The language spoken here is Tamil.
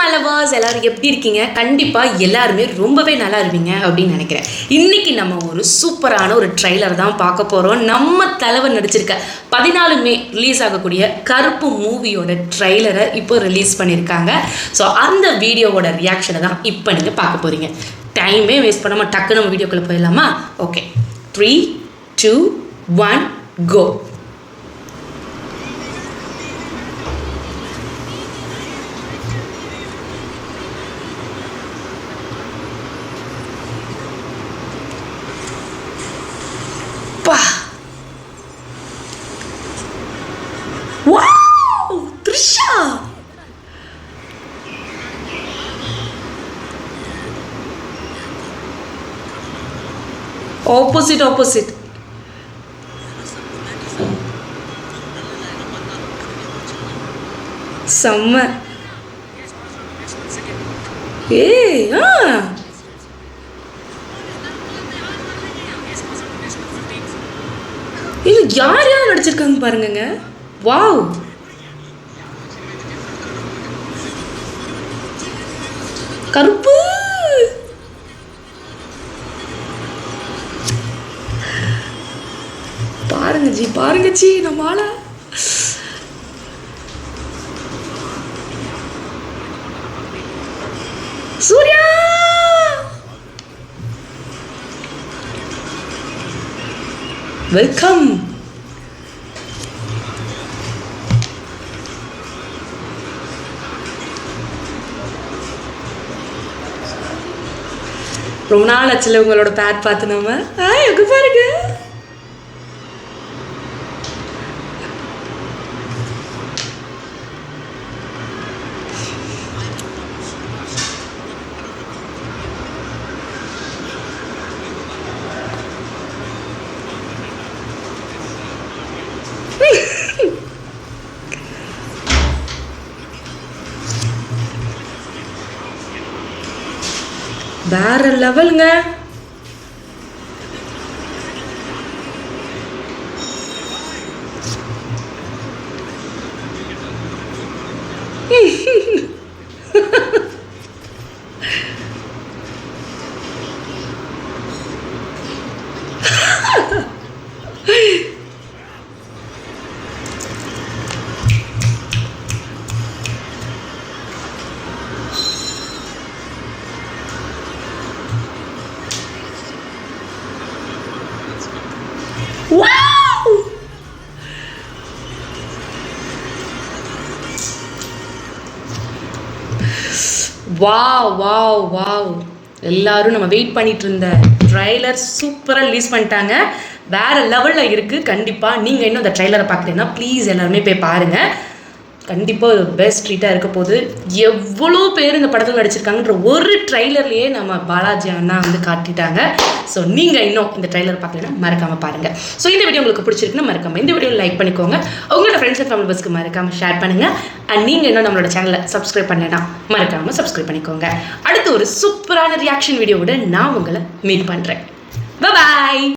சினிமா லவர்ஸ் எல்லாரும் எப்படி இருக்கீங்க? கண்டிப்பாக எல்லாருமே ரொம்பவே நல்லா இருப்பீங்க அப்படின்னு நினைக்கிறேன். இன்றைக்கி நம்ம ஒரு சூப்பரான ஒரு ட்ரெய்லர் தான் பார்க்க போகிறோம். நம்ம தலைவர் நடிச்சிருக்க 14 மே ரிலீஸ் ஆகக்கூடிய கருப்பு மூவியோட ட்ரெய்லரை இப்போ ரிலீஸ் பண்ணியிருக்காங்க. ஸோ அந்த வீடியோவோட ரியாக்ஷனை தான் இப்போ நீங்கள் பார்க்க போகிறீங்க. டைமே வேஸ்ட் பண்ணாமல் டக்கு நம்ம வீடியோக்குள்ளே போயிடலாமா? ஓகே, 3, 2, 1 கோ. Wow! Trisha! Opposite. Summer. Hey, இது யார் நடிச்சிருக்காங்க பாருங்க. வாவ், கருப்பு பாருங்க ஜி நம்மால சூர்யா. வெல்கம். ரொம்ப நாள் ஆச்சுல உங்களோட பேட் பார்த்து நம்ம. எங்க பாருங்க. வேற லெவலுங்க. வாவ், எல்லாரும் நம்ம வெயிட் பண்ணிட்டு இருந்த ட்ரைலர் சூப்பராக ரிலீஸ் பண்ணிட்டாங்க. வேற லெவலில் இருக்குது. கண்டிப்பாக நீங்கள் இன்னும் அந்த ட்ரைலரை பார்க்குறீங்கன்னா ப்ளீஸ் எல்லாருமே போய் பாருங்கள். கண்டிப்பாக ஒரு பெஸ்ட் ட்ரீட்டாக இருக்க போது. எவ்வளோ பேர் இந்த படத்தில் நடிச்சிருக்காங்கன்ற ஒரு ட்ரைலர்லேயே நம்ம பாலாஜி அண்ணா வந்து காட்டிட்டாங்க. ஸோ நீங்கள் இன்னும் இந்த ட்ரைலர் பார்க்கலன்னா மறக்காமல் பாருங்கள். ஸோ இந்த வீடியோ உங்களுக்கு பிடிச்சிருக்குன்னா மறக்காமல் இந்த வீடியோ லைக் பண்ணிக்கோங்க. உங்களோட ஃப்ரெண்ட்ஸ் அண்ட் ஃபேமிலி பஸ்க்கு மறக்காமல் ஷேர் பண்ணுங்கள். அண்ட் நீங்கள் இன்னும் நம்மளோட சேனலை சப்ஸ்கிரைப் பண்ணேன்னா மறக்காமல் சப்ஸ்கிரைப் பண்ணிக்கோங்க. அடுத்து ஒரு சூப்பரான ரியாக்ஷன் வீடியோவோட நான் உங்களை மீட் பண்ணுறேன். பாய்.